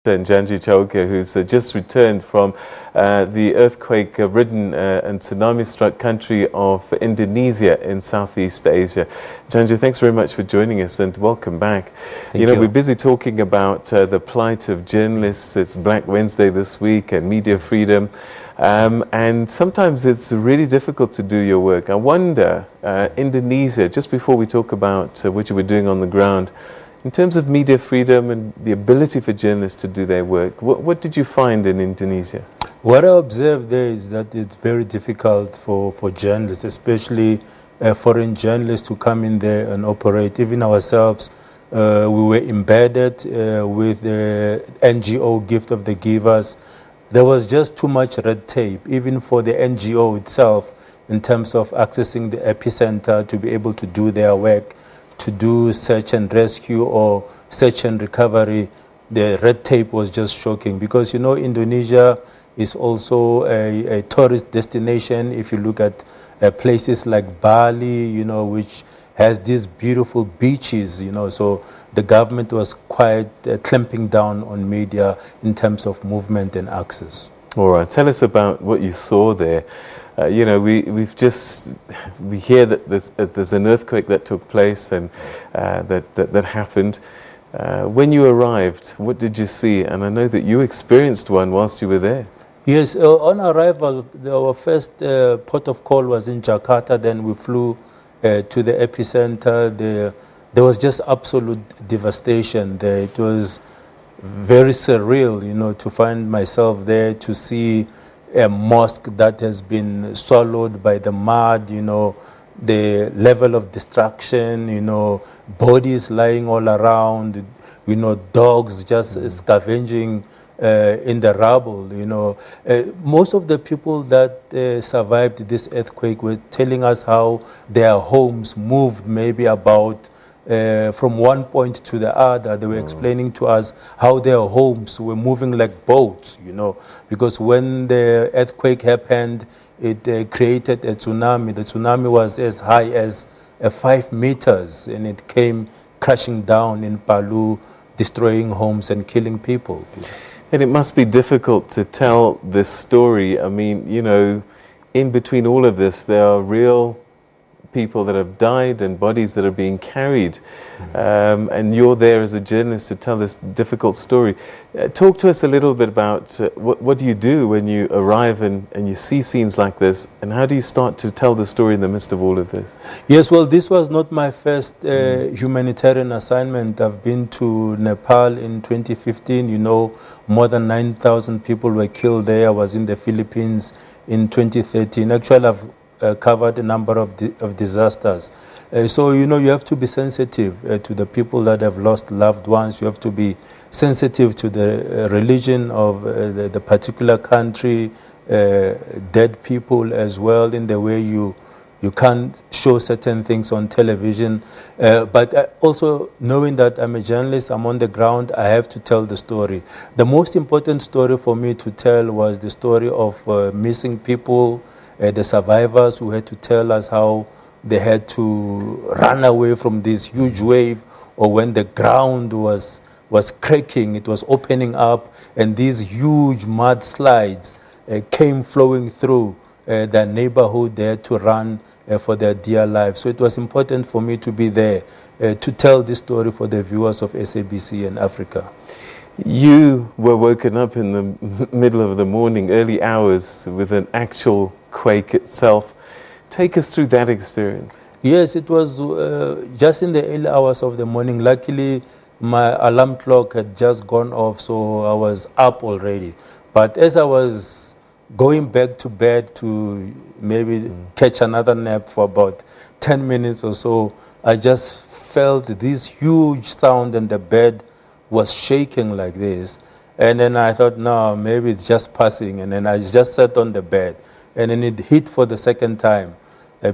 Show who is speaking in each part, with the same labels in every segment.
Speaker 1: Njanji Chauke, who's just returned from the earthquake-ridden and tsunami-struck country of Indonesia in Southeast Asia. Njanji, thanks very much for joining us and welcome back.
Speaker 2: Thank you.
Speaker 1: We're busy talking about the plight of journalists. It's Black Wednesday this week and media freedom. And sometimes it's really difficult to do your work. I wonder, Indonesia, just before we talk about what you were doing on the ground, in terms of media freedom and the ability for journalists to do their work, what did you find in Indonesia?
Speaker 2: What I observed there is that it's very difficult for journalists, especially foreign journalists, to come in there and operate. Even ourselves, we were embedded with the NGO Gift of the Givers. There was just too much red tape, even for the NGO itself, in terms of accessing the epicenter to be able to do their work, to do search and rescue or search and recovery. The red tape was just shocking because, you know, Indonesia is also a tourist destination. If you look at places like Bali, you know, which has these beautiful beaches, you know, so the government was quite clamping down on media in terms of movement and access.
Speaker 1: All right, tell us about what you saw there. You know, we hear that there's an earthquake that took place and that happened. When you arrived, what did you see? And I know that you experienced one whilst you were there.
Speaker 2: Yes, on arrival, our first port of call was in Jakarta. Then we flew to the epicenter. There was just absolute devastation there. It was very surreal, you know, to find myself there, to see a mosque that has been swallowed by the mud, you know, the level of destruction, you know, bodies lying all around, you know, dogs just scavenging in the rubble, you know. Most of the people that survived this earthquake were telling us how their homes moved maybe about from one point to the other. They were explaining to us how their homes were moving like boats, you know, because when the earthquake happened, it created a tsunami. The tsunami was as high as 5 meters, and it came crashing down in Palu, destroying homes and killing people.
Speaker 1: And it must be difficult to tell this story. I mean, you know, in between all of this, there are real people that have died and bodies that are being carried. And you're there as a journalist to tell this difficult story. Talk to us a little bit about what do you do when you arrive and you see scenes like this, and how do you start to tell the story in the midst of all of this?
Speaker 2: Yes, well, this was not my first humanitarian assignment. I've been to Nepal in 2015. You know, more than 9,000 people were killed there. I was in the Philippines in 2013. Actually, I've covered a number of disasters. So, you know, you have to be sensitive to the people that have lost loved ones. You have to be sensitive to the religion of the particular country, dead people as well, in the way you can't show certain things on television. But also knowing that I'm a journalist, I'm on the ground, I have to tell the story. The most important story for me to tell was the story of missing people, the survivors who had to tell us how they had to run away from this huge wave, or when the ground was cracking, it was opening up, and these huge mudslides came flowing through their neighborhood. They had to run for their dear lives. So it was important for me to be there to tell this story for the viewers of SABC and Africa.
Speaker 1: You were woken up in the middle of the morning, early hours, with an actual quake itself. Take us through that experience.
Speaker 2: Yes, it was just in the early hours of the morning. Luckily, my alarm clock had just gone off, so I was up already. But as I was going back to bed to maybe catch another nap for about 10 minutes or so, I just felt this huge sound, and the bed was shaking like this. And then I thought, no, maybe it's just passing. And then I just sat on the bed. And then it hit for the second time.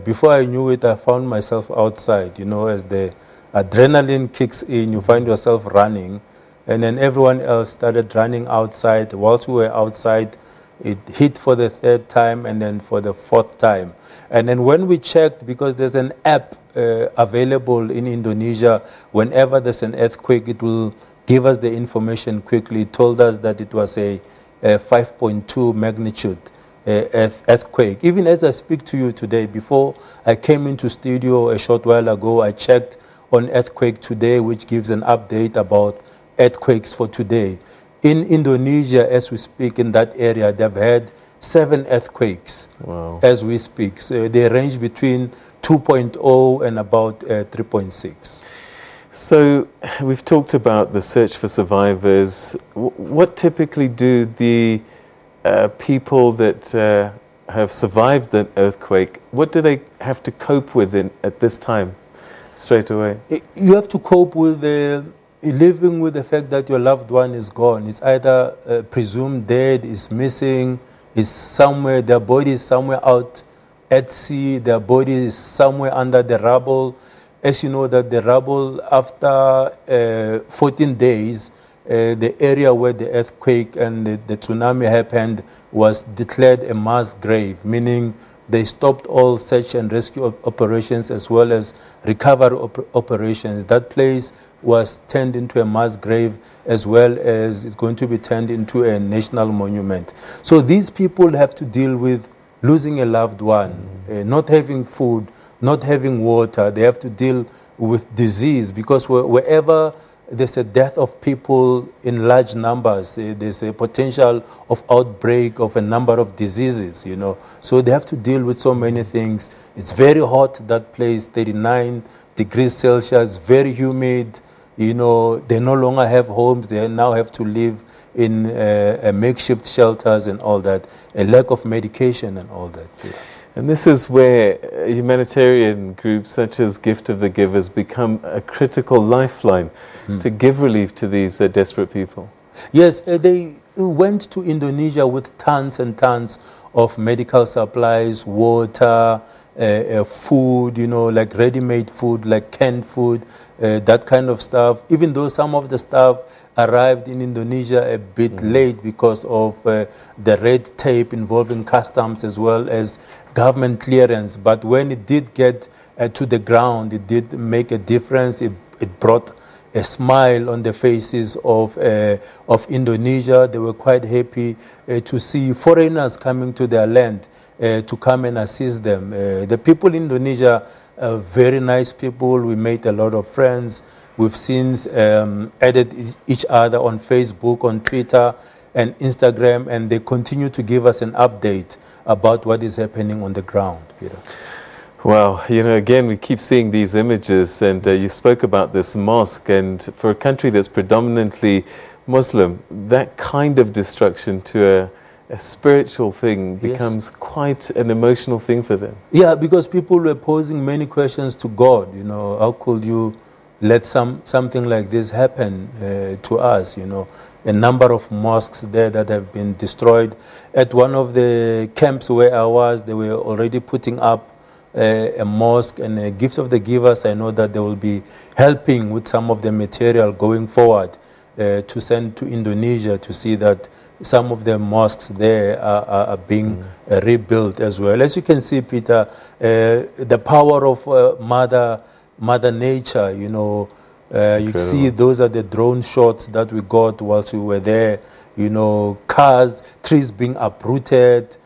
Speaker 2: Before I knew it, I found myself outside. You know, as the adrenaline kicks in, you find yourself running. And then everyone else started running outside. Whilst we were outside, it hit for the third time and then for the fourth time. And then when we checked, because there's an app available in Indonesia, whenever there's an earthquake, it will gave us the information quickly, told us that it was a 5.2 magnitude earthquake. Even as I speak to you today, before I came into studio a short while ago, I checked on Earthquake Today, which gives an update about earthquakes for today. In Indonesia, as we speak, in that area, they've had 7 earthquakes.
Speaker 1: Wow.
Speaker 2: As we speak. So they range between 2.0 and about 3.6.
Speaker 1: So we've talked about the search for survivors. What typically do the people that have survived the earthquake, what do they have to cope with at this time, straight away?
Speaker 2: You have to cope with living with the fact that your loved one is gone. It's either presumed dead, is missing, is somewhere, their body is somewhere out at sea, their body is somewhere under the rubble. As you know that the rubble, after 14 days, the area where the earthquake and the tsunami happened was declared a mass grave, meaning they stopped all search and rescue operations as well as recovery operations. That place was turned into a mass grave, as well as it's going to be turned into a national monument. So these people have to deal with losing a loved one, not having food, not having water. They have to deal with disease, because wherever there's a death of people in large numbers, there's a potential of outbreak of a number of diseases, you know. So they have to deal with so many things. It's very hot, that place, 39 degrees Celsius, very humid. You know, they no longer have homes. They now have to live in makeshift shelters and all that, a lack of medication and all that. Yeah.
Speaker 1: And this is where humanitarian groups such as Gift of the Givers become a critical lifeline to give relief to these desperate people.
Speaker 2: Yes, they went to Indonesia with tons and tons of medical supplies, water, food, you know, like ready-made food, like canned food, that kind of stuff. Even though some of the stuff arrived in Indonesia a bit late because of the red tape involving customs as well as government clearance. But when it did get to the ground, it did make a difference. It brought a smile on the faces of Indonesia. They were quite happy to see foreigners coming to their land to come and assist them. The people in Indonesia are very nice people. We made a lot of friends. We've since added each other on Facebook, on Twitter, and Instagram, and they continue to give us an update about what is happening on the ground, Peter.
Speaker 1: Well, you know, again, we keep seeing these images, and you spoke about this mosque, and for a country that's predominantly Muslim, that kind of destruction to a spiritual thing becomes quite an emotional thing for them.
Speaker 2: Yeah, because people were posing many questions to God, you know, how could you let something like this happen to us, you know. A number of mosques there that have been destroyed. At one of the camps where I was, they were already putting up a mosque, and a Gift of the Givers, I know that they will be helping with some of the material going forward to send to Indonesia to see that some of the mosques there are being rebuilt as well. As you can see, Peter, the power of Mother Nature, you know, you see those are the drone shots that we got whilst we were there, you know, cars, trees being uprooted,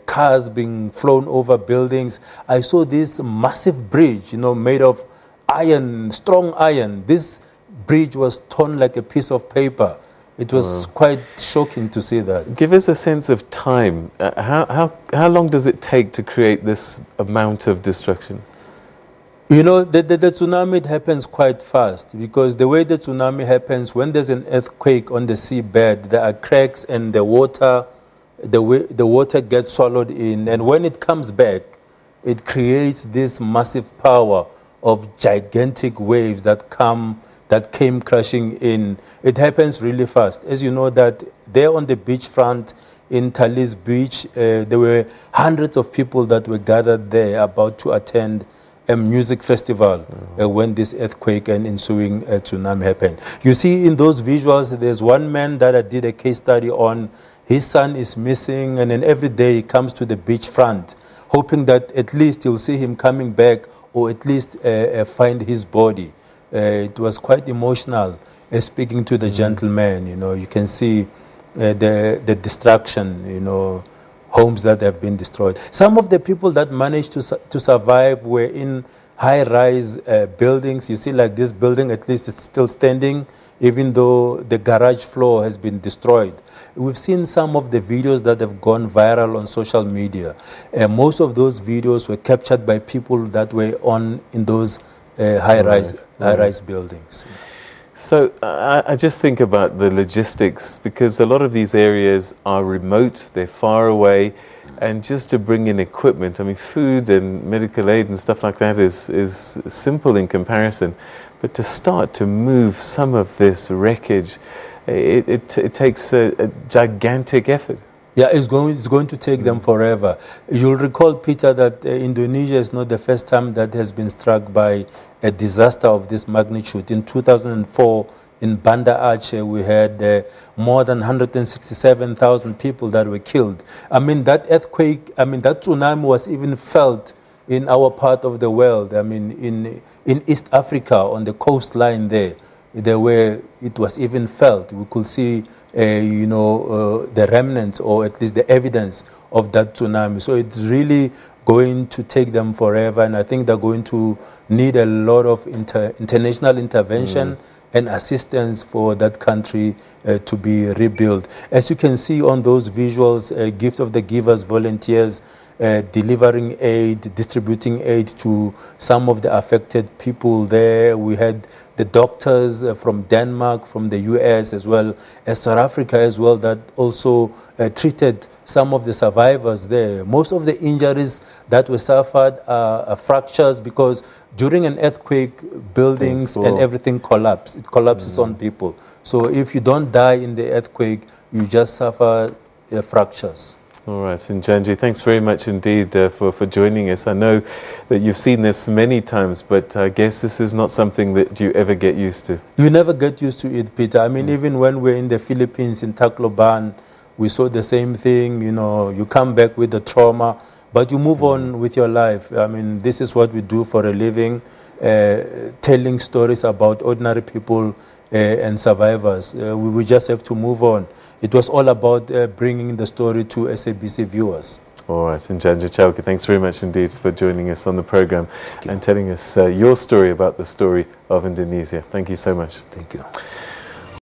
Speaker 2: cars being flown over buildings. I saw this massive bridge, you know, made of iron, strong iron. This bridge was torn like a piece of paper. It was quite shocking to see that.
Speaker 1: Give us a sense of time. How long does it take to create this amount of destruction?
Speaker 2: You know, the tsunami, it happens quite fast, because the way the tsunami happens, when there's an earthquake on the seabed, there are cracks and the water gets swallowed in, and when it comes back, it creates this massive power of gigantic waves that came crashing in. It happens really fast. As you know that there on the beachfront in Talis Beach, there were hundreds of people that were gathered there about to attend a music festival when this earthquake and ensuing tsunami happened. You see in those visuals, there's one man that I did a case study on. His son is missing, and then every day he comes to the beachfront, hoping that at least you'll see him coming back, or at least find his body. It was quite emotional. speaking to the gentleman, you know, you can see the destruction, you know, homes that have been destroyed. Some of the people that managed to survive were in high-rise buildings. You see, like this building, at least it's still standing, even though the garage floor has been destroyed. We've seen some of the videos that have gone viral on social media. Most of those videos were captured by people that were in those high-rise buildings.
Speaker 1: So I just think about the logistics, because a lot of these areas are remote, they're far away, and just to bring in equipment, I mean, food and medical aid and stuff like that is simple in comparison. But to start to move some of this wreckage, it takes a gigantic effort.
Speaker 2: Yeah, it's going to take them forever. You'll recall, Peter, that Indonesia is not the first time that has been struck by a disaster of this magnitude. In 2004, in Banda Aceh, we had more than 167,000 people that were killed. I mean, that earthquake, I mean, that tsunami was even felt in our part of the world. I mean, in East Africa, on the coastline there, it was even felt. We could see the remnants, or at least the evidence of that tsunami. So it's really going to take them forever, and I think they're going to need a lot of international intervention and assistance for that country to be rebuilt. As you can see on those visuals, Gift of the Givers volunteers delivering aid, distributing aid to some of the affected people there. We had the doctors from Denmark, from the US, as well as South Africa as well, that also treated some of the survivors there. Most of the injuries that were suffered are fractures, because during an earthquake, buildings and everything collapse. It collapses on people. So if you don't die in the earthquake, you just suffer fractures.
Speaker 1: All right, Njanji, thanks very much indeed for joining us. I know that you've seen this many times, but I guess this is not something that you ever get used to.
Speaker 2: You never get used to it, Peter. I mean, even when we're in the Philippines, in Tacloban, we saw the same thing. You know, you come back with the trauma, but you move on with your life. I mean, this is what we do for a living, telling stories about ordinary people and survivors. We just have to move on. It was all about bringing the story to SABC viewers.
Speaker 1: All right, Njanji Chauke, thanks very much indeed for joining us on the program and telling us your story about the story of Indonesia. Thank you so much.
Speaker 2: Thank you.